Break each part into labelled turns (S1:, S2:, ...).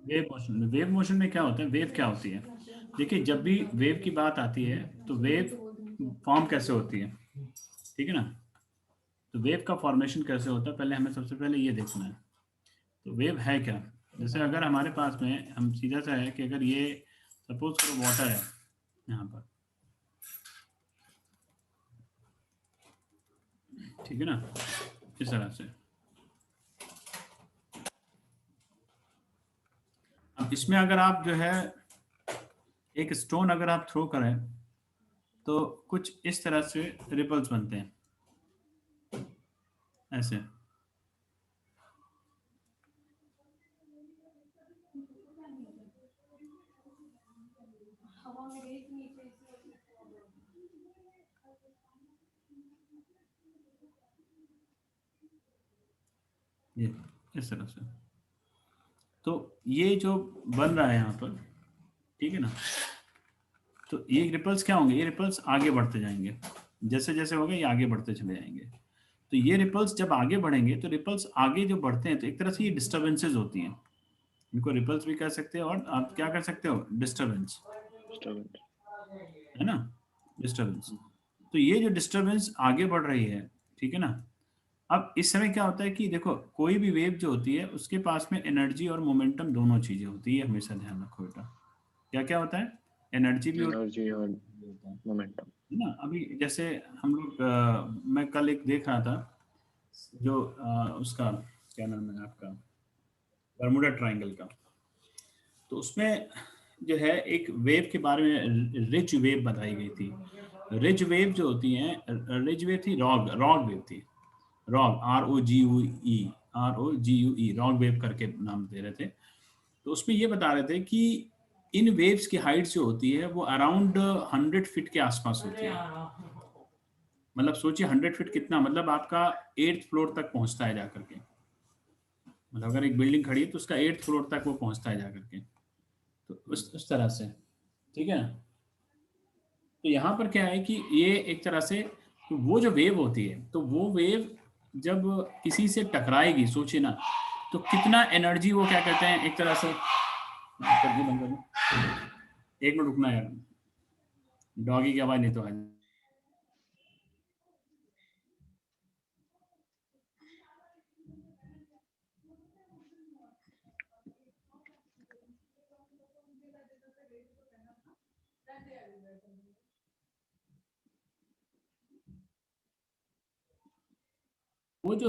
S1: Wave motion में क्या होता है, वेव क्या होती है? देखिए, जब भी वेव की बात आती है तो वेव फॉर्म कैसे होती है, ठीक है ना? तो वेव का फॉर्मेशन कैसे होता है, पहले हमें सबसे पहले ये देखना है। तो वेव है क्या? जैसे अगर हमारे पास में हम सीधा सा है कि अगर ये सपोज करो वाटर है यहाँ पर, ठीक है ना, इस तरह से। अब इसमें अगर आप जो है एक स्टोन अगर आप थ्रो करें तो कुछ इस तरह से रिपल्स बनते हैं, ऐसे। ये इस तरह से। तो ये जो बन रहा है यहाँ पर, ठीक है ना, तो ये रिपल्स क्या होंगे, ये रिपल्स आगे बढ़ते जाएंगे, जैसे जैसे होगा ये आगे बढ़ते चले जाएंगे। तो ये रिपल्स जब आगे बढ़ेंगे तो रिपल्स आगे जो बढ़ते हैं तो एक तरह से ये डिस्टर्बेंसेस होती हैं, इनको रिपल्स भी कह सकते हैं और आप क्या कर सकते हो, डिस्टर्बेंस, है ना, डिस्टर्बेंस। तो ये जो डिस्टर्बेंस आगे बढ़ रही है, ठीक है ना। अब इस समय क्या होता है कि देखो, कोई भी वेव जो होती है उसके पास में एनर्जी और मोमेंटम दोनों चीजें होती है, हमेशा ध्यान रखो बेटा। क्या क्या होता है, एनर्जी भी
S2: एनर्जी और
S1: होता है
S2: मोमेंटम।
S1: ना। अभी जैसे हम लोग मैं कल एक देख रहा था, जो उसका क्या नाम है आपका, बर्मुडा ट्रायंगल का। तो उसमें जो है एक वेव के बारे में रिच वेव बताई गई थी। रिच वेव जो होती है, रिच वेव थी, रॉग रॉग वेव थी, रॉग, ROGUE, रॉग वेव करके नाम दे रहे थे। तो उसमें ये बता रहे थे कि इन वेव्स की हाइट जो होती है वो अराउंड 100 फीट के आसपास होती है। मतलब सोचिए 100 फीट कितना, मतलब आपका 8th फ्लोर तक पहुंचता है जाकर के। मतलब अगर एक बिल्डिंग खड़ी है तो उसका 8th फ्लोर तक वो पहुंचता है जाकर के। तो उस तरह से, ठीक है ना। तो यहाँ पर क्या है कि ये एक तरह से, तो वो जो वेव होती है तो वो वेव जब किसी से टकराएगी, सोचिए ना, तो कितना एनर्जी वो क्या कहते हैं एक तरह से, कर दूं, बंद कर दूं? 1 मिनट रुकना यार, डॉगी की आवाज नहीं तो है। वो जो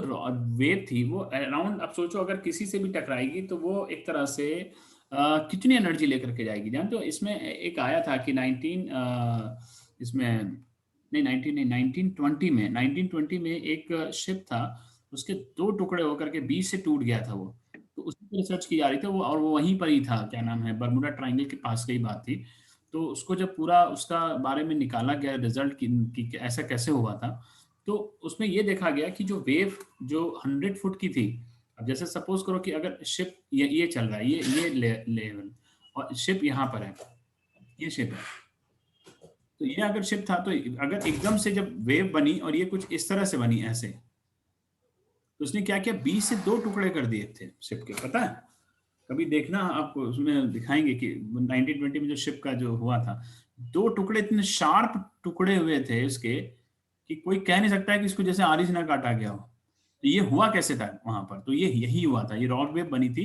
S1: वेव थी वो अराउंड, अब सोचो अगर किसी से भी टकराएगी तो वो एक तरह से कितनी एनर्जी लेकर के जाएगी, जानते हो। इसमें एक आया था कि 19 इसमें नहीं 19 नहीं 1920 में एक शिप था, उसके 2 टुकड़े होकर के बीच से टूट गया था वो। तो उसी पर रिसर्च की जा रही थी वो, और वो वहीं पर ही था, क्या नाम है, बर्मुडा ट्रायंगल के पास की बात थी। तो उसको जब पूरा उसका बारे में निकाला गया रिजल्ट कि ऐसा कैसे हुआ था, तो उसमें ये देखा गया कि जो वेव जो 100 फुट की थी, अब जैसे सपोज करो कि अगर शिप ये चल रहा है, ये लेवल, और शिप यहाँ पर है, ये शिप है। तो ये अगर शिप था तो अगर एकदम से जब वेव बनी और ये कुछ इस तरह से बनी ऐसे, तो उसने क्या किया, 20 से 2 टुकड़े कर दिए थे शिप के, पता है। कभी देखना, आपको उसमें दिखाएंगे कि 1920 में जो शिप का जो हुआ था, 2 टुकड़े इतने शार्प टुकड़े हुए थे इसके कि कोई कह नहीं सकता है कि इसको जैसे आरी से ना काटा गया हो। तो ये हुआ कैसे था वहां पर, तो ये यही हुआ था, ये रॉक वेव बनी थी।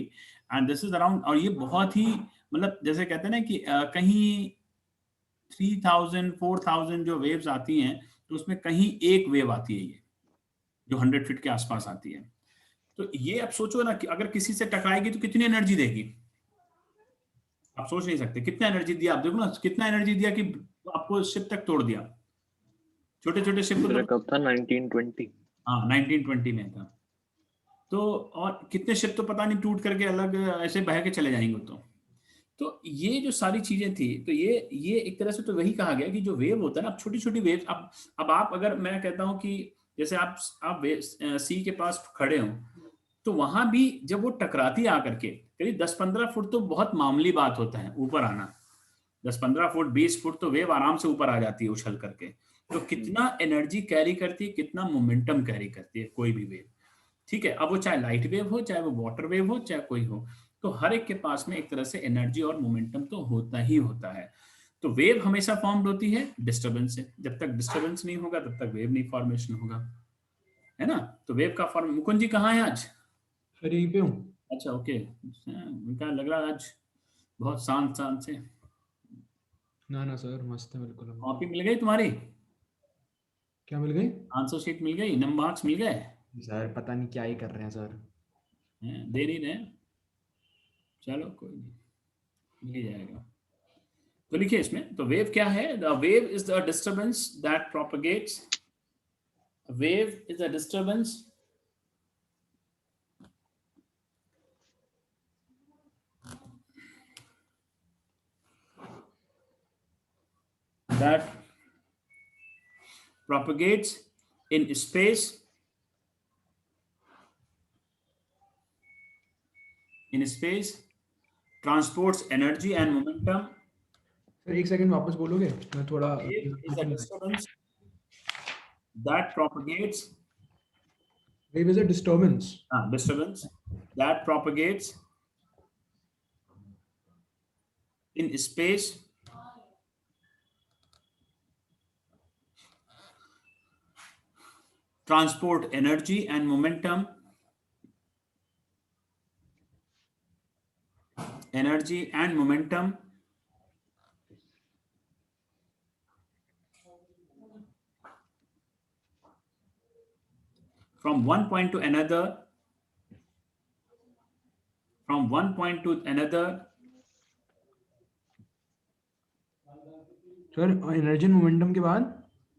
S1: एंड दिस इज अराउंड, और ये बहुत ही, मतलब जैसे कहते हैं ना कि कहीं 3000 4000 जो वेव्स आती हैं तो उसमें कहीं एक वेव आती है, ये जो 100 फीट के आसपास आती है। तो ये अब सोचो ना कि अगर किसी से टकराएगी तो कितनी एनर्जी देगी, आप सोच नहीं सकते कितना एनर्जी दिया। आप देखो ना कितना एनर्जी दिया कि आपको शिप तक तोड़ दिया, छोटे छोटे शिप को
S2: मेरा
S1: तो।
S2: कब था, 1920?
S1: हाँ 1920 में था। तो और कितने शिप तो पता नहीं टूट करके अलग ऐसे बह के चले जाएंगे तो ये जो सारी चीजें थी, तो ये एक तरह से तो वही कहा गया कि जो वेव होता है ना, अब छोटी छोटी वेव, अब आप, अगर मैं कहता हूं कि जैसे आप सी के पास खड़े हो, तो वहां भी जब वो टकराती है आकर के करीब 10-15 फुट, तो बहुत मामूली बात होता है ऊपर आना। 10-15 फुट 20 फुट तो वेव आराम से ऊपर आ जाती है उछल करके। तो कितना एनर्जी कैरी करती है, कितना मोमेंटम कैरी करती है कोई भी वेव। ठीक है, अब वो चाहे लाइट वेव हो, चाहे वो वाटर वेव हो, चाहे कोई हो, तो हर एक के पास में एक तरह से एनर्जी और मोमेंटम तो होता ही होता है। तो वेव हमेशा फॉर्म होती है डिस्टरबेंस से, जब तक डिस्टरबेंस नहीं होगा तब तक वेव नहीं फॉर्मेशन होगा, है ना। तो वेव का फॉर्म, मुकुंद जी कहाँ है आज?
S2: सर यहीं पे हूँ।
S1: अच्छा, ओके। उनका लग रहा है आज बहुत शांत शांत से।
S2: ना ना सर, मस्त है बिल्कुल हम।
S1: कॉपी मिल गई तुम्हारी?
S2: क्या मिल गई?
S1: आंसर शीट मिल गई, नंबर मार्क्स मिल गए?
S2: सर पता नहीं क्या ही कर रहे हैं सर।
S1: दे नहीं रहे? चलो कोई नहीं, मिल ही जाएगा। तो लिखिए इसमें, तो वेव क्या है? The wave is the disturbance that propagates, wave is a disturbance that propagates in space, transports energy and momentum.
S2: Sir एक सेकंड वापस बोलोगे, मैं थोड़ा
S1: Wave is a
S2: मीटिंग में।
S1: disturbance that propagates,
S2: wave is a disturbance.
S1: disturbance that propagates in space, transport energy and momentum, energy and momentum from one point to another, from one point to another,
S2: sir energy momentum के बाद?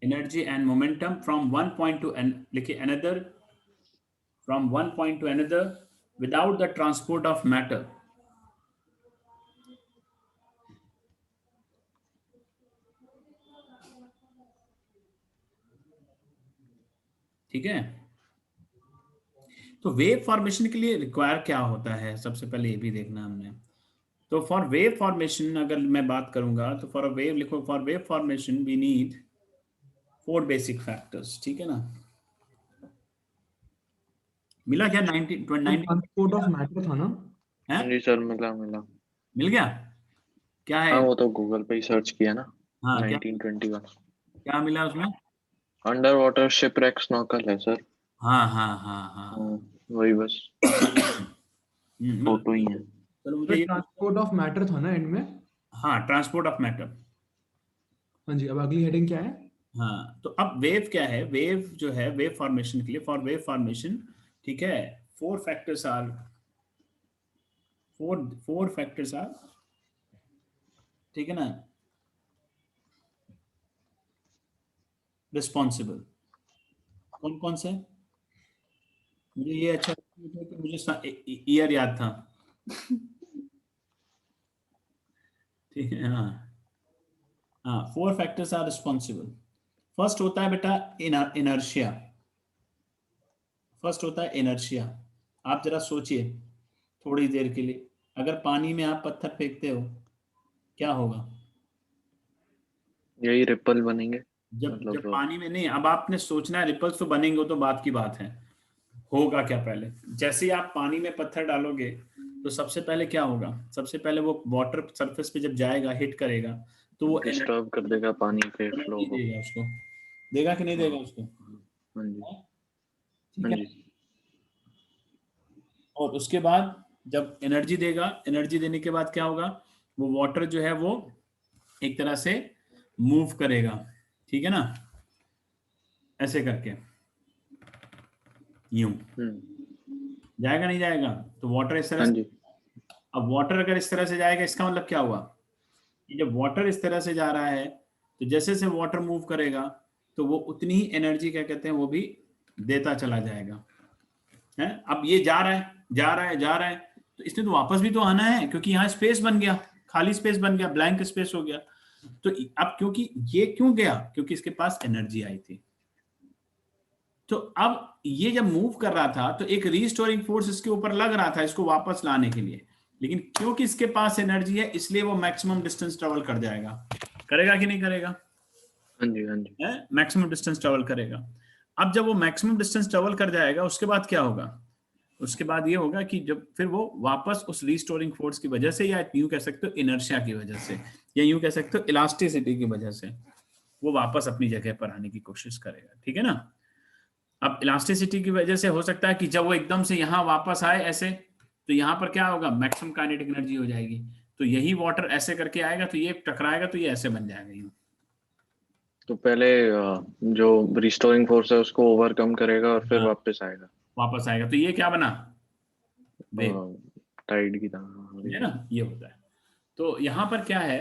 S1: energy and momentum from one point to लिखिए another, from one point to another without the transport of matter. ठीक है, तो wave formation के लिए require क्या होता है, सबसे पहले ये भी देखना हमने। तो फॉर वेव फॉर्मेशन अगर मैं बात करूंगा तो फॉर अ वेव लिखो, for wave formation we need 4 basic factors, ठीक है ना। मिला क्या? 19
S2: ट्रांसपोर्ट ऑफ मैटर था ना?
S1: है?
S3: जी सर, मिला मिला।
S1: मिल गया? क्या है?
S3: हाँ, वो तो गूगल पे ही सर्च किया ना।
S1: हाँ, क्या
S3: 1921।
S1: क्या मिला उसमें?
S3: अंडर वाटर शिपरेक स्नॉकल है सर।
S1: हाँ हाँ हाँ हाँ।
S3: वही बस
S1: मतलब
S3: फोटो ही है।
S1: चलो मुझे
S2: सर
S1: ये,
S2: ट्रांसपोर्ट ऑफ मैटर था ना एंड में?
S1: हाँ, ट्रांसपोर्ट ऑफ मैटर।
S2: हाँ जी, अब अगली हेडिंग क्या है?
S1: हाँ, तो अब वेव क्या है? वेव जो है वेव फॉर्मेशन के लिए, फॉर वेव फॉर्मेशन, ठीक है, four factors are, four factors are, ठीक है ना, रिस्पॉन्सिबल। कौन कौन से? मुझे ये अच्छा लगता है कि मुझे ईयर याद था। ठीक है, हाँ हाँ, four factors are responsible. First होता है बेटा इनर्शिया, फर्स्ट होता है इनर्शिया। आप जरा सोचिए थोड़ी देर के लिए, अगर पानी में आप पत्थर फेंकते हो क्या होगा?
S3: यही रिपल बनेंगे।
S1: जब जब
S3: मतलब
S1: पानी में नहीं, अब आपने सोचना है रिपल्स तो बनेंगे, वो तो बात की बात है। होगा क्या? पहले जैसे ही आप पानी में पत्थर डालोगे तो सबसे पहले क्या होगा? सबसे पहले वो वाटर सरफेस पे जब जाएगा, हिट करेगा, तो वो
S3: डिस्टर्ब कर देगा पानी के फ्लो
S1: एनर्जी
S3: को।
S1: देगा उसको, देगा कि नहीं
S3: हाँ
S1: देगा उसको?
S3: हाँ जी।
S1: ठीक
S3: हाँ
S1: है।
S3: जी।
S1: और उसके बाद जब एनर्जी देगा, एनर्जी देने के बाद क्या होगा? वो वाटर जो है वो एक तरह से मूव करेगा, ठीक है ना, ऐसे करके, यूं जाएगा नहीं जाएगा? तो वाटर इस तरह
S3: हाँ
S1: से,
S3: जी।
S1: अब वाटर अगर इस तरह से जाएगा, इसका मतलब क्या हुआ कि जब वाटर इस तरह से जा रहा है तो जैसे जैसे वाटर मूव करेगा तो वो उतनी ही एनर्जी, क्या कहते हैं, वो भी देता चला जाएगा, है। अब ये जा रहा है जा रहा है जा रहा है, तो इसने तो वापस भी तो आना है, क्योंकि यहाँ स्पेस बन गया, खाली स्पेस बन गया, ब्लैंक स्पेस हो गया। तो अब क्योंकि ये क्यों गया? क्योंकि इसके पास एनर्जी आई थी। तो अब ये जब मूव कर रहा था तो एक रीस्टोरिंग फोर्स इसके ऊपर लग रहा था इसको वापस लाने के लिए, लेकिन क्योंकि इसके पास एनर्जी है इसलिए वो मैक्सिमम डिस्टेंस ट्रेवल कर जाएगा। करेगा कि नहीं करेगा?
S3: हाँ जी। हाँ जी।
S1: मैक्सिमम डिस्टेंस ट्रेवल करेगा। अब जब वो मैक्सिमम डिस्टेंस ट्रेवल कर जाएगा उसके बाद क्या होगा? उसके बाद ये होगा कि जब फिर वो वापस उस रिस्टोरिंग फोर्स की वजह से, या यूं कह सकते हो इनर्शिया की वजह से, या यूं कह सकते हो इलास्टिसिटी की वजह से, वो वापस अपनी जगह पर आने की कोशिश करेगा। ठीक है ना। अब इलास्टिसिटी की वजह से हो सकता है कि जब वो एकदम से यहाँ वापस आए ऐसे, तो यहाँ पर क्या होगा, मैक्सिमम काइनेटिक एनर्जी हो जाएगी। तो यही वाटर ऐसे करके आएगा, तो ये टकराएगा, तो ये ऐसे बन जाएगा यूं।
S3: तो पहले जो रिस्टोरिंग फोर्स है उसको ओवरकम करेगा और फिर
S1: हाँ,
S3: वापस आएगा
S1: वापस आएगा, तो ये क्या बना, वेव।
S3: टाइड की तरह।
S1: है ना, ये होता है। तो यहाँ पर क्या है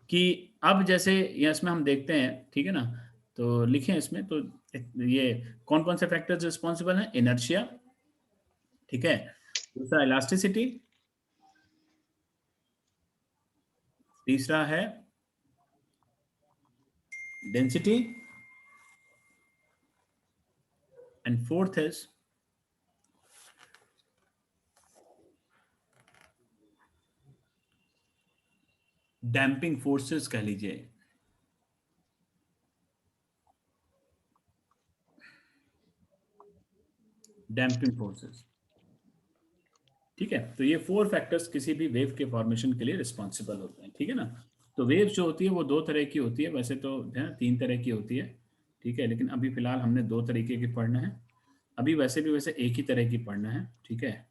S1: कि अब जैसे ये इसमें हम देखते हैं, ठीक है ना, तो लिखें इसमें, तो ये कौन कौन से फैक्टर्स रिस्पॉन्सिबल हैं, इनर्शिया, ठीक है, दूसरा इलास्टिसिटी, तीसरा है density, and fourth is damping forces कह लीजिए। डैम्पिंग फोर्सेस, ठीक है। तो ये 4 फैक्टर्स किसी भी वेव के फॉर्मेशन के लिए रिस्पॉन्सिबल होते हैं। ठीक है ना। तो वेव जो होती है वो 2 तरह की होती है, वैसे तो है 3 तरह की होती है, ठीक है, लेकिन अभी फिलहाल हमने 2 तरीके की पढ़ना है। अभी वैसे भी वैसे एक ही तरह की पढ़ना है, ठीक है,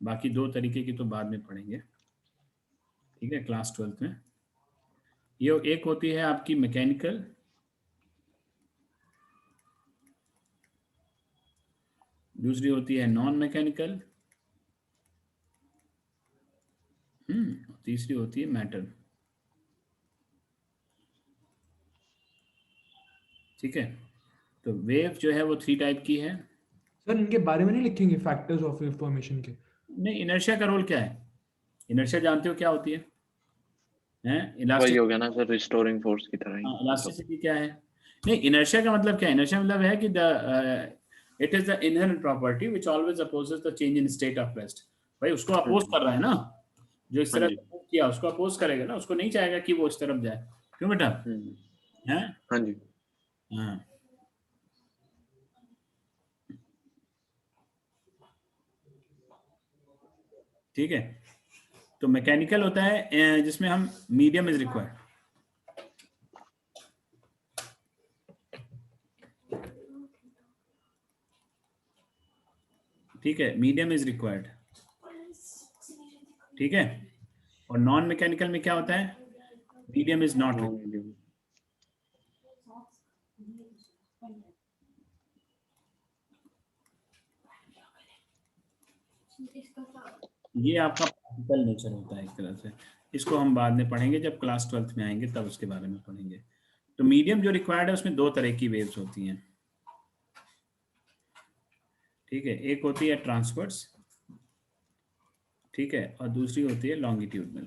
S1: बाकी 2 तरीके की तो बाद में पढ़ेंगे, ठीक है, क्लास 12th में। ये एक होती है आपकी मैकेनिकल, दूसरी होती है नॉन मैकेनिकल, तीसरी होती है मैटर। ठीक है। तो वेव जो है वो 3 टाइप की है।
S2: सर इनके बारे में नहीं लिखेंगे फैक्टर्स ऑफ वेव फॉर्मेशन के?
S1: नहीं, इनर्शिया का रोल क्या है, इनर्शिया जानते हो क्या होती है, हैं
S3: वही
S1: इलास्टिक,
S3: हो गया ना सर, रिस्टोरिंग फोर्स की तरह ही मतलब।
S1: इलास्टिसिटी क्या है। नहीं, इनर्शिया का मतलब क्या है, इनर्शिया मतलब है कि the it is the inherent property which always opposes the change in state of rest. भाई उसको अपोज
S3: हम्म।
S1: कर रहा है ना, जो इस
S3: हाँ
S1: तरह
S3: जी।
S1: से move किया उसको अपोज करेगा ना, उसको नहीं चाहेगा कि वो इस तरफ जाए, क्यों बेटा,
S3: हम्म।
S1: हैं।
S3: हाँ जी।
S1: हाँ, ठीक है। तो मैकेनिकल होता है जिसमें हम मीडियम इज रिक्वायर्ड, ठीक है, मीडियम इज रिक्वायर्ड, ठीक है। और नॉन मैकेनिकल में क्या होता है, medium is not
S3: know
S1: required.
S3: Medium.
S1: ये आपका प्रैक्टिकल नेचर होता है एक तरह से, इसको हम बाद में पढ़ेंगे, जब क्लास 12th में आएंगे तब उसके बारे में पढ़ेंगे। तो मीडियम जो रिक्वायर्ड है उसमें 2 तरह की वेव्स होती हैं, ठीक है, एक होती है ट्रांसवर्स, ठीक है, और दूसरी होती है लॉन्गिट्यूडनल।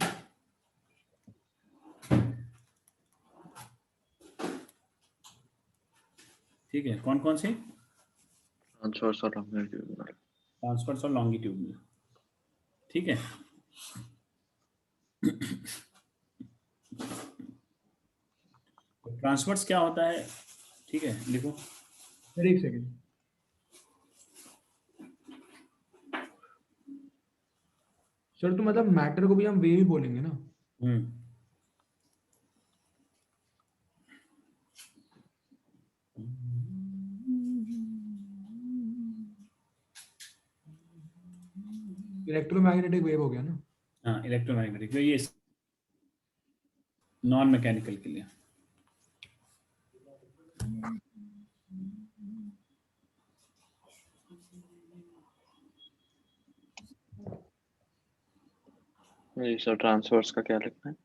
S1: ठीक है, कौन कौन सी,
S3: ट्रांसवर्स और लॉन्गिट्यूडिनल।
S1: ट्रांसवर्स और लॉन्गिट्यूडनल, ठीक है। ट्रांसवर्स क्या होता है, ठीक है, लिखो।
S2: सर एक सेकंड। सर तो मतलब मैटर को भी हम वेव ही बोलेंगे ना?
S1: हम्म,
S2: इलेक्ट्रोमैग्नेटिक वेव हो गया ना?
S1: हाँ, इलेक्ट्रोमैग्नेटिक, तो ये नॉन मैकेनिकल के लिए।
S3: जी सर, ट्रांसवर्स का क्या लिखना है?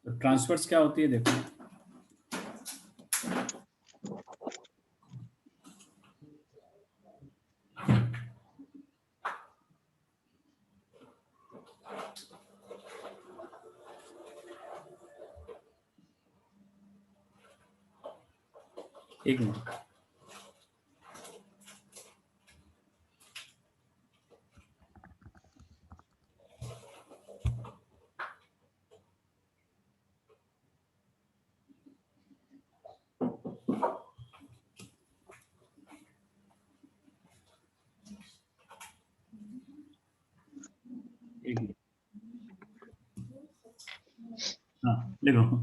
S1: तो ट्रांसवर्स क्या होती है, देखो, एक मिनट, देखो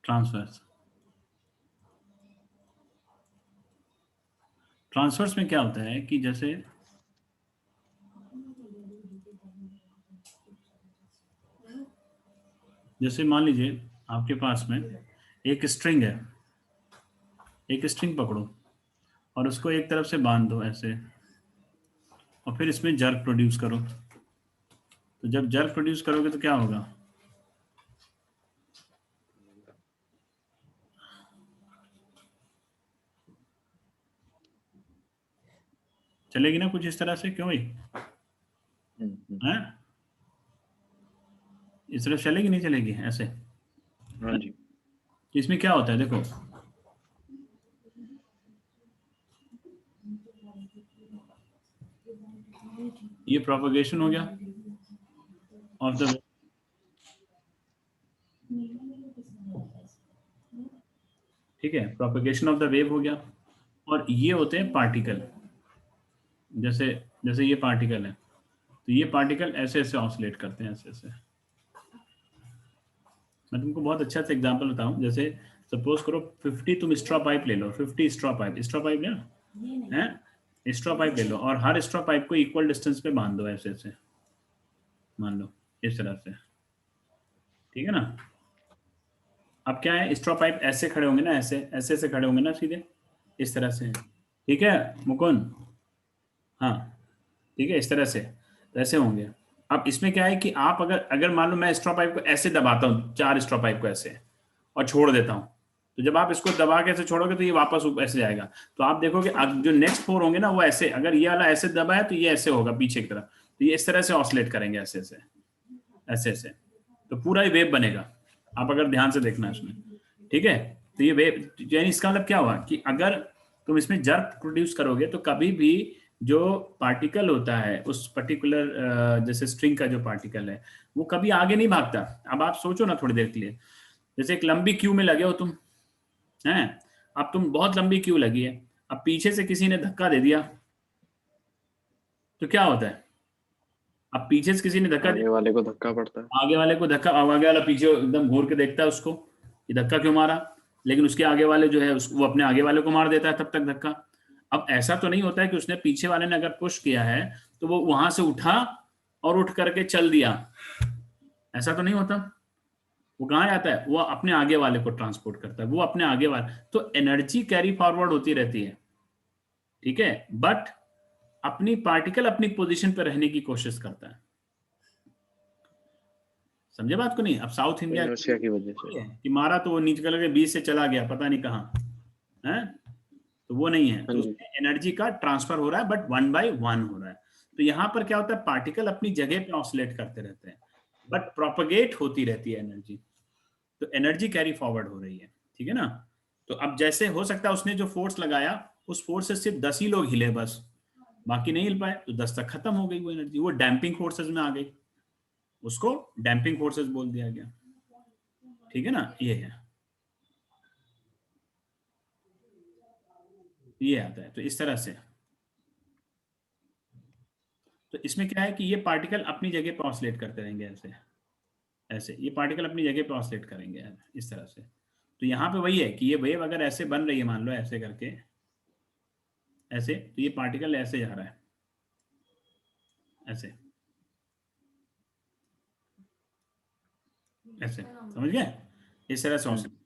S1: ट्रांसवर्स, ट्रांसवर्स में क्या होता है कि जैसे जैसे मान लीजिए आपके पास में एक स्ट्रिंग है, एक स्ट्रिंग पकड़ो और उसको एक तरफ से बांध दो ऐसे, और फिर इसमें जर्क प्रोड्यूस करो। तो जब जर्क प्रोड्यूस करोगे तो क्या होगा? चलेगी ना कुछ इस तरह से, क्यों भाई? हैं? इस तरह चलेगी नहीं चलेगी ऐसे?
S3: हाँ जी।
S1: तो इसमें क्या होता है देखो, ये प्रोपगेशन हो गया ऑफ द, ठीक है, प्रोपगेशन ऑफ द वेव हो गया। और ये होते हैं पार्टिकल, जैसे जैसे ये पार्टिकल है, तो ये पार्टिकल ऐसे ऐसे ऑसिलेट करते हैं, ऐसे ऐसे। मैं तुमको बहुत अच्छा सा एग्जांपल बताऊं, जैसे सपोज करो 50 तुम स्ट्रॉ पाइप ले लो, 50 स्ट्रॉ पाइप ना हैं, स्ट्रॉ पाइप ले लो और हर स्ट्रॉ पाइप को इक्वल डिस्टेंस पे बांध दो ऐसे ऐसे, मान लो इस तरह से, ठीक है ना। अब क्या है, स्ट्रॉ पाइप ऐसे खड़े होंगे ना, ऐसे ऐसे ऐसे खड़े होंगे ना सीधे, इस तरह से, ठीक है मुकुंद? हाँ, ठीक है, इस तरह से, तो ऐसे होंगे। अब इसमें क्या है कि आप अगर अगर मान लो मैं स्ट्रॉ पाइप को ऐसे दबाता हूँ, 4 स्ट्रॉ पाइप को ऐसे, और छोड़ देता हूँ, तो जब आप इसको दबा के ऐसे छोड़ोगे तो ये वापस ऐसे जाएगा। तो आप देखोगे अब जो नेक्स्ट 4 होंगे ना वो ऐसे, अगर ये वाला ऐसे दबा है तो ये ऐसे होगा पीछे की तरफ, तो ये इस तरह से ऑसिलेट करेंगे ऐसे ऐसे ऐसे ऐसे, तो पूरा ही वेव बनेगा, आप अगर ध्यान से देखना इसमें, ठीक है। तो ये वेव यानी इसका मतलब क्या हुआ कि अगर तुम इसमें जर्क प्रोड्यूस करोगे तो कभी भी जो पार्टिकल होता है उस पर्टिकुलर जैसे स्ट्रिंग का जो पार्टिकल है वो कभी आगे नहीं भागता। अब आप सोचो ना थोड़ी देर के लिए, जैसे एक लंबी क्यू में लगे हो तुम, हैं, अब तुम बहुत लंबी क्यू लगी है, अब पीछे से किसी ने धक्का दे दिया तो क्या होता है? अब पीछे से किसी ने धक्का
S3: आगे वाले को धक्का पड़ता है।
S1: आगे वाले को धक्का, अब आगे वाला पीछे एकदम घूर के देखता है उसको, ये धक्का क्यों मारा, लेकिन उसके आगे वाले जो है वो अपने आगे वाले को मार देता है तब तक धक्का। अब ऐसा तो नहीं होता है कि उसने पीछे वाले ने अगर पुश किया है तो वो वहां से उठा और उठ करके चल दिया, ऐसा तो नहीं होता। वो कहाँ जाता है, वो अपने आगे वाले को ट्रांसपोर्ट करता है, वो अपने आगे वाले, तो एनर्जी कैरी फॉरवर्ड होती रहती है, ठीक है, बट अपनी पार्टिकल अपनी पोजीशन पर रहने की कोशिश करता है। समझे बात को नहीं? अब साउथ इंडिया
S3: इनर्शिया की वजह से।
S1: कि मारा तो वो नीचे कलर के बीच से चला गया पता नहीं कहाँ है, तो वो नहीं है,
S3: हाँ
S1: तो
S3: जी।
S1: उसमें एनर्जी का ट्रांसफर हो रहा है बट 1 by 1 हो रहा है। तो यहाँ पर क्या होता है, पार्टिकल अपनी जगह पे ऑसिलेट करते रहते हैं बट प्रोपगेट होती रहती है एनर्जी, तो एनर्जी कैरी फॉरवर्ड हो रही है, ठीक है ना। तो अब जैसे हो सकता है उसने जो फोर्स लगाया उस फोर्स से सिर्फ 10 ही लोग हिले बस, बाकी नहीं हिल पाए, तो 10 तक खत्म हो गई वो एनर्जी, वो डैम्पिंग फोर्सेस में आ गई, उसको डैम्पिंग फोर्सेस बोल दिया गया, ठीक है ना। ये आता है तो इस तरह से। तो इसमें क्या है कि ये पार्टिकल अपनी जगह पे ऑसिलेट करते रहेंगे ऐसे ऐसे, ये पार्टिकल अपनी जगह पे ऑसिलेट करेंगे इस तरह से। तो यहाँ पे वही है कि ये वेव अगर ऐसे बन रही है, मान लो ऐसे करके ऐसे, तो ये पार्टिकल ऐसे जा रहा है ऐसे ऐसे, समझ गए, इस तरह से ऑसिलेट।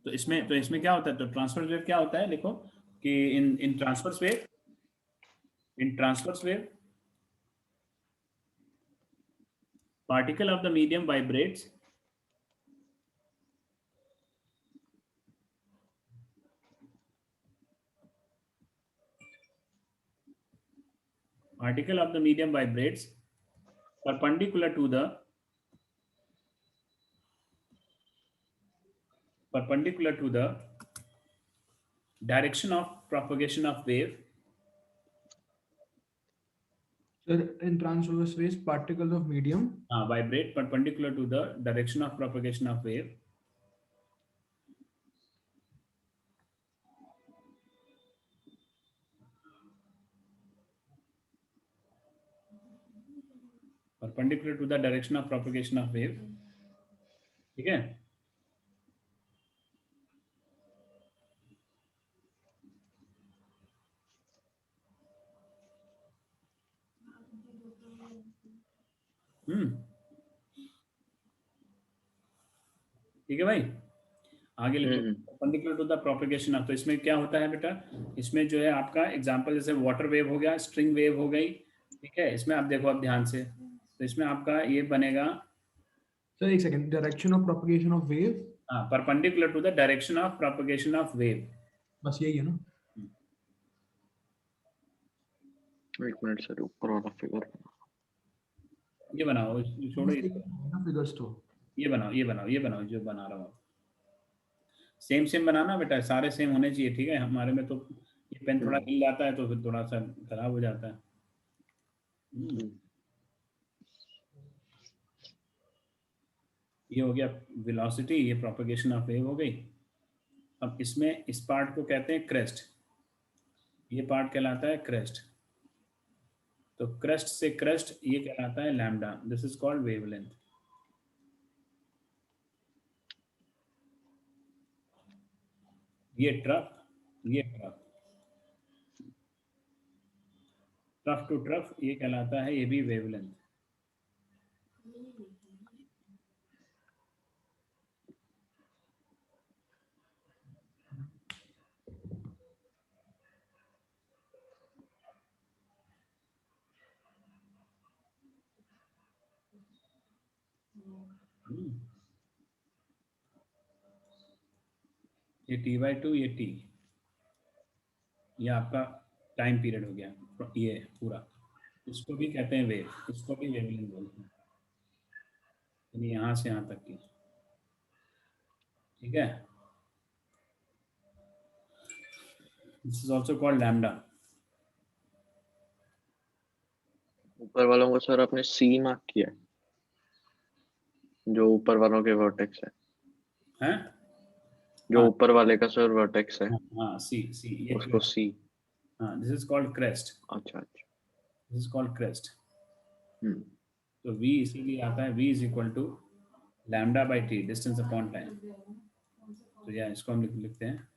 S1: तो इसमें क्या होता है, तो ट्रांसफर वेव क्या होता है देखो, कि in in transverse wave, in transverse wave particle of the medium vibrates, particle of the medium vibrates perpendicular to the direction of propagation of wave.
S2: Sir, in transverse waves, particles of medium.
S1: Vibrate perpendicular to the direction of propagation of wave. Perpendicular to the direction of propagation of wave, ठीक है। ठीक है भाई, आगे लिखो। Perpendicular to the propagation of, तो इसमें क्या होता है बेटा, इसमें जो है आपका एग्जांपल जैसे वाटर वेव हो गया, स्ट्रिंग वेव हो गई, ठीक है। इसमें आप देखो अब ध्यान से, तो इसमें आपका ये बनेगा,
S2: सर एक second, direction of propagation of wave,
S1: हाँ, perpendicular to the direction of propagation of wave,
S2: बस यही है ना।
S3: एक मिनट सर, ऊपर वाला फिगर
S1: ये बनाओ, छोड़ो
S2: फिगर्स तो
S1: ये बनाओ, ये बनाओ जो बना रहा हूँ, सेम सेम बनाना बेटा, सारे सेम होने चाहिए, ठीक है। हमारे में तो ये पेन थोड़ा हिल जाता है तो फिर थोड़ा सा खराब हो जाता है। ये हो गया वेलोसिटी, ये प्रोपगेशन ऑफ वेव हो गई। अब इसमें इस पार्ट को कहते हैं क्रेस्ट, ये पार्ट कहलाता है क्रेस्ट। तो क्रेस्ट से क्रेस्ट ये कहलाता है lambda, this is called wavelength. ये ट्रफ, ये ट्रफ, ट्रफ टू ट्रफ ये कहलाता है, ये भी वेवलेंथ। ये t/2, ये t, ये आपका टाइम पीरियड हो गया, ये पूरा, इसको भी कहते हैं वेव, इसको भी वेवलेंथ बोलते हैं, यानी यहाँ से यहाँ तक की, ठीक है। This is also called lambda.
S3: ऊपर वालों को सर आपने सी मार्क किया है, जो ऊपर वालों के वर्टेक्स है,
S1: हैं?
S3: जो
S1: हाँ
S3: ऊपर वाले का सर वर्टेक्स है,
S1: हाँ, सी सी, ये
S3: उसको सी।
S1: हाँ, दिस इज कॉल्ड क्रेस्ट,
S3: अच्छा अच्छा।
S1: This is called crest.
S3: Hmm.
S1: तो v इसीलिए आता है, v is equal to lambda by t, distance upon time. तो या इसको हम लिखते हैं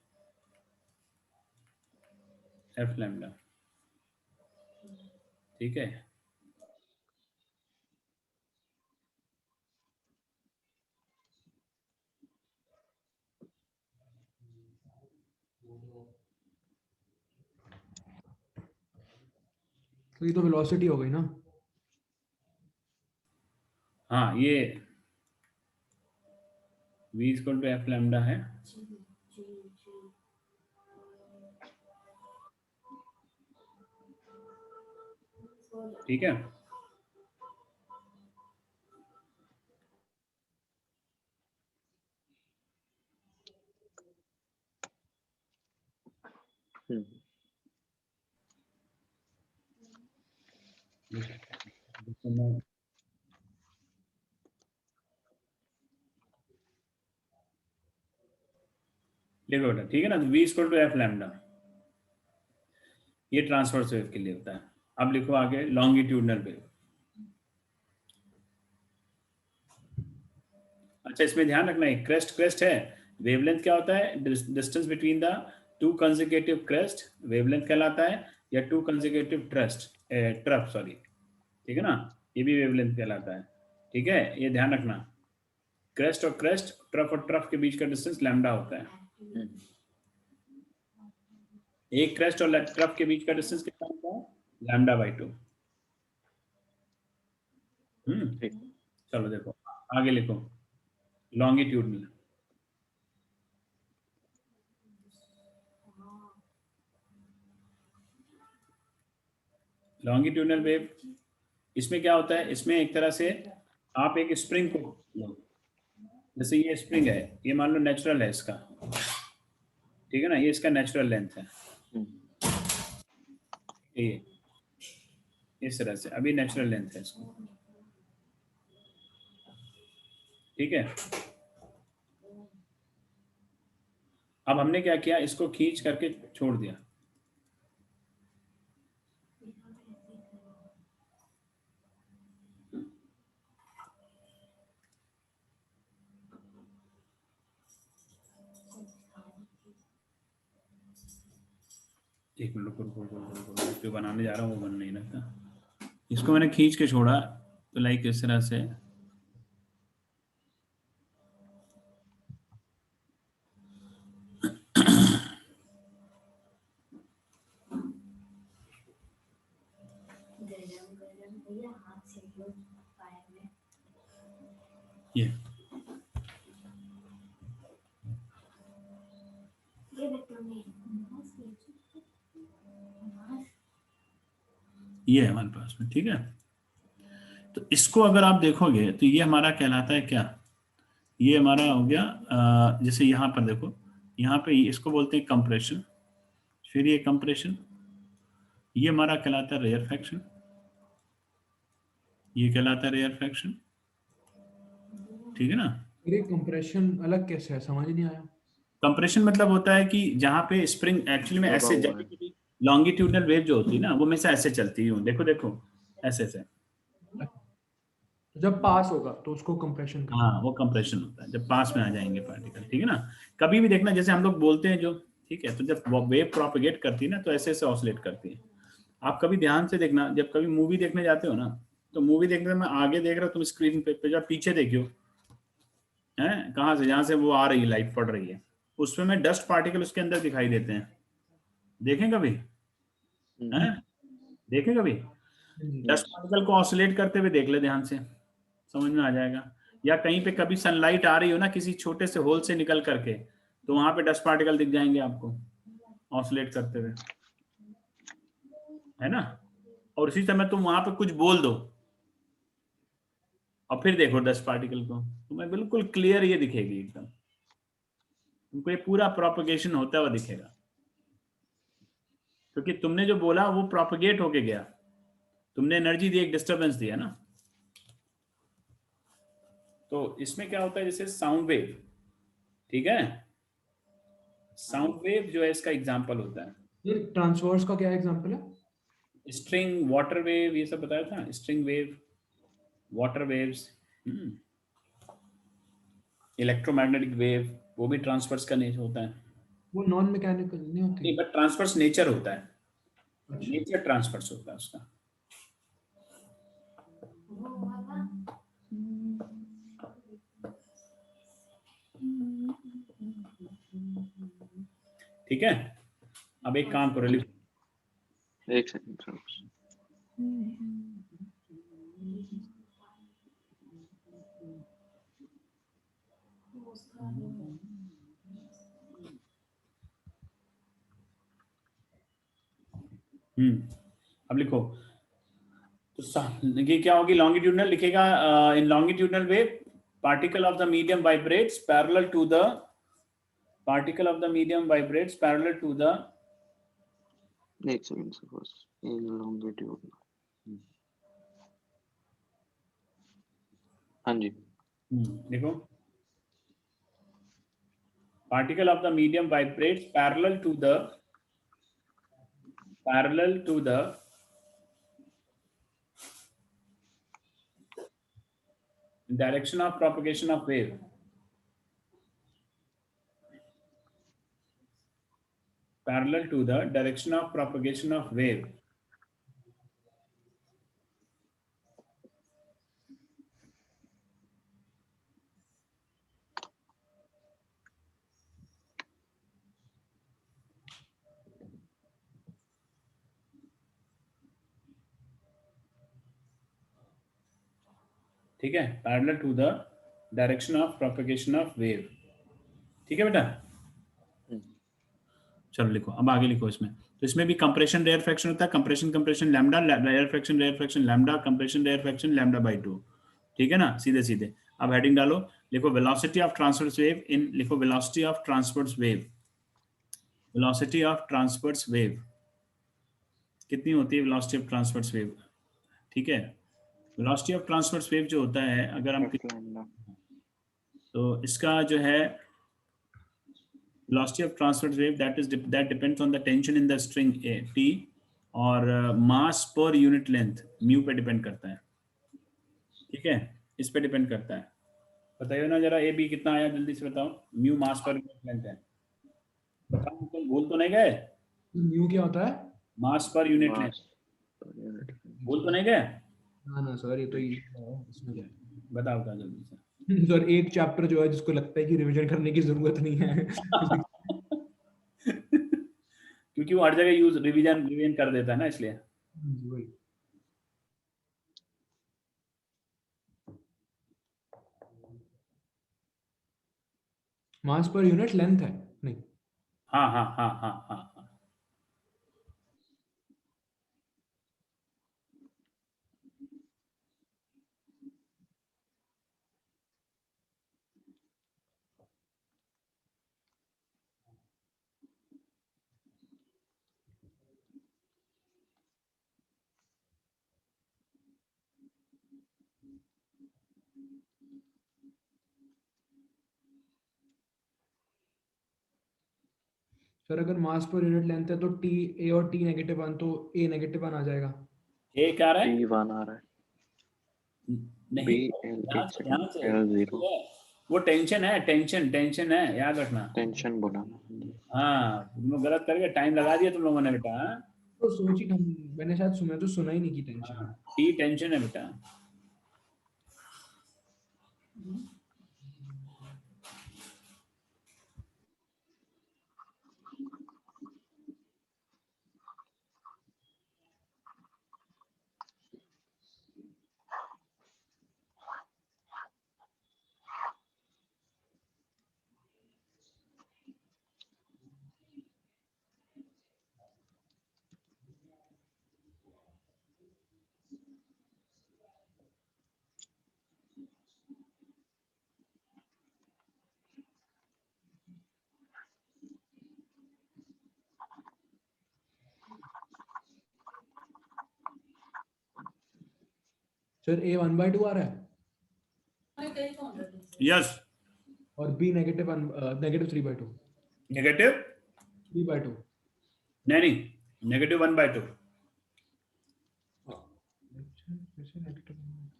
S1: एफ लैम्डा, ठीक है।
S2: तो ये तो वेलोसिटी हो गई ना।
S1: हाँ, ये v equal to F lambda है, ठीक है। लिखो बेटा, ठीक है ना। तो v equal to F lambda, ये ट्रांसवर्स वेव के लिए होता है। अब लिखो आगे लॉन्गिट्यूडनल वेव। अच्छा, इसमें ध्यान रखना है, क्रेस्ट क्रेस्ट है, वेवलेंथ क्या होता है, distance between the two consecutive crest wavelength कहलाता है, या टू कंसेक्यूटिव ट्रफ, सॉरी, ठीक है ना, ये भी वेवलेंथ कहलाता है, ठीक है। ये ध्यान रखना, क्रेस्ट और क्रेस्ट, ट्रफ और ट्रफ के बीच का डिस्टेंस लैम्डा होता है। एक क्रेस्ट और ट्रफ के बीच का डिस्टेंस कितना होता है, लैम्डा बाई 2। चलो देखो आगे लिखो, लॉन्गिट्यूडनल, लॉन्गिट्यूडनल वेव, इसमें क्या होता है, इसमें एक तरह से आप एक स्प्रिंग को लो, जैसे ये स्प्रिंग है, ये मान लो नेचुरल है इसका, ठीक है ना, ये इसका नेचुरल लेंथ है, ये इस तरह से, अभी नेचुरल लेंथ है इसको, ठीक है। अब हमने क्या किया, इसको खींच करके छोड़ दिया, एक मिनट रुको, जो बनाने जा रहा हूँ वो बन नहीं रहा। इसको मैंने खींच के छोड़ा तो लाइक इस तरह से ये ये है हमारे पास में, ठीक है। तो इसको अगर आप देखोगे तो ये हमारा कहलाता है क्या, ये हमारा हो गया जैसे यहाँ पर देखो, यहाँ पे इसको बोलते हैं कंप्रेशन, फिर ये कंप्रेशन, ये हमारा कहलाता है रेयरफैक्शन, ये कहलाता है रेयरफैक्शन, ठीक है ना।
S2: ये कंप्रेशन अलग कैसे है, समझ नहीं आया।
S1: कंप्रेशन मतलब होता है कि जहाँ पे स्प्रिंग एक्चुअली में
S3: दबा
S1: ऐसे
S3: हुआ है।
S1: लॉन्गिट्यूडनल वेव जो होती है ना, वो हमेशा ऐसे चलती है, देखो देखो ऐसे ऐसे।
S2: जब पास होगा तो उसको कंप्रेशन कहते
S1: हाँ वो कंप्रेशन होता है, जब पास में आ जाएंगे पार्टिकल, ठीक है ना। कभी भी देखना, जैसे हम लोग बोलते हैं जो, ठीक है, तो जब वेव प्रोपेगेट करती है ना तो ऐसे ऐसे ऑसिलेट करती है। आप कभी ध्यान से देखना, जब कभी मूवी देखने जाते हो ना, तो मूवी देखने में आगे देख रहे हो तुम स्क्रीन पे, जब पीछे देखियो है कहाँ से, जहाँ से वो आ रही है, लाइट पड़ रही है, उसमें में डस्ट पार्टिकल उसके अंदर दिखाई देते हैं। देखें कभी, हैं देखें कभी, डस्ट
S2: हैं।
S1: पार्टिकल को ऑसिलेट करते हुए देख ले ध्यान से, समझ में आ जाएगा। या कहीं पे कभी सनलाइट आ रही हो ना किसी छोटे से होल से निकल करके, तो वहां पे डस्ट पार्टिकल दिख जाएंगे आपको ऑसिलेट करते हुए, है ना। और उसी समय तुम वहां पे कुछ बोल दो और फिर देखो डस्ट पार्टिकल को, तुम्हें बिल्कुल क्लियर ये दिखेगी एकदम, तुमको ये पूरा प्रोपगेशन होता हुआ दिखेगा, क्योंकि तुमने जो बोला वो प्रोपगेट होके गया, तुमने एनर्जी दी, एक डिस्टरबेंस दिया ना। तो इसमें क्या होता है, जैसे साउंड वेव, ठीक है, साउंड वेव जो है इसका एग्जांपल होता है।
S2: ये ट्रांसवर्स का क्या एग्जांपल है?
S1: स्ट्रिंग, वाटर वेव, ये सब बताया था, string wave, water waves, electromagnetic wave, वो भी ट्रांसफर्स का नेचर होता है।
S2: वो नॉन मैकेनिकल नहीं होती?
S1: नहीं, बट ट्रांसफर्स नेचर होता है,
S2: अच्छा।
S1: नेचर ट्रांसफर्स होता है उसका। ठीक है, अब एक काम करो, लिखो,
S3: एक सेकंड सर।
S1: अब लिखो। तो ये क्या होगी, लॉन्गिट्यूडनल लिखेगा, in longitudinal wave particle of the medium vibrates parallel to the, particle of the medium vibrates parallel to the,
S3: एक सेकंड सर बस, इन लॉन्गिट्यूड, हाँ जी,
S1: देखो, particle of the medium vibrates parallel to the direction of propagation of wave, parallel to the direction of propagation of wave, ठीक है, parallel to the direction of propagation of wave, ठीक है बेटा। चलो लिखो, अब आगे लिखो इसमें, तो इसमें भी कंप्रेशन रेयर फ्रैक्शन होता है, compression compression lambda, rarefaction lambda, compression rarefaction lambda by 2, ठीक है ना, सीधे सीधे। अब हेडिंग डालो, लिखो velocity of transverse wave in, लिखो velocity of transverse wave, velocity of transverse wave कितनी होती है, वेलोसिटी ऑफ ट्रांसवर्स वेव, ठीक है। वेलोसिटी ऑफ ट्रांसवर्स वेव जो होता है, अगर हम, तो इसका जो है velocity of transverse wave, that depends on the tension in the string A, T, और mass per unit length mu पे डिपेंड करता है, ठीक है, इस पे डिपेंड करता है। बताइए ना जरा, ए बी कितना आया, जल्दी से बताओ, म्यू मास पर यूनिट लेंथ है, बताओ, तुम भूल तो नहीं गए?
S2: म्यू क्या होता है?
S1: मास पर यूनिट लेंथ।
S3: मास पर यूनिट।
S1: बोल तो नहीं गए?
S2: ना सर, ये तो इसमें क्या है?
S1: बताओ क्या जल्दी से।
S2: सर एक चैप्टर जो है जिसको लगता है कि रिवीजन करने की जरूरत नहीं है
S1: क्योंकि वो हर जगह यूज रिवीजन कर देता है ना, इसलिए।
S2: वही। मास पर यूनिट लेंथ है, नहीं?
S1: हाँ हाँ हाँ हाँ हाँ हाँ।
S2: सर अगर मास पर यूनिट लेंथ है तो टी ए और टी नेगेटिव वन, तो ए नेगेटिव वन आ जाएगा।
S1: ये क्या रहा है?
S3: T1 आ रहा है।
S1: नहीं,
S3: B L
S1: ध्यान
S3: एक
S1: से ध्यान
S3: सेकंड
S1: से।
S3: L0
S1: वो टेंशन है, टेंशन टेंशन है, याद रखना।
S3: टेंशन बोला ना।
S1: हाँ, तुम लोग गलत करके टाइम लगा दिया तुम लोगों ने बेटा। हाँ?
S2: तो सोच ही मैंने शायद सुना ही नहीं की टेंशन।
S1: हाँ, टी टेंशन है बेटा।
S2: सर ए 1/2 आ रहा है
S1: यस।
S2: और बी नेगेटिव 3/2।
S1: नेगेटिव
S2: 3/2।
S1: नहीं, नेगेटिव 1/2।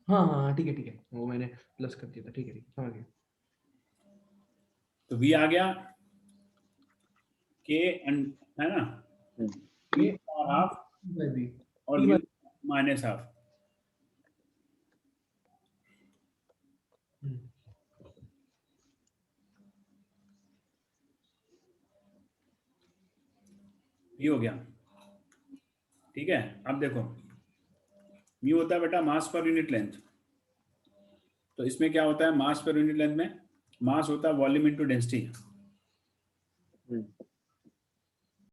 S2: हाँ हाँ हाँ, ठीक है ठीक है, वो मैंने प्लस कर दिया था, ठीक है ठीक है, समझ गया।
S1: तो वी आ गया के है ना,
S2: ए
S1: और हाफ
S2: बाय बी,
S1: और
S2: T
S1: mu
S2: by.
S1: Minus half. ये हो गया, ठीक है। अब देखो, म्यू होता है बेटा मास पर यूनिट लेंथ। तो इसमें क्या होता है मास पर यूनिट लेंथ में? मास होता है वॉल्यूम इनटू डेंसिटी।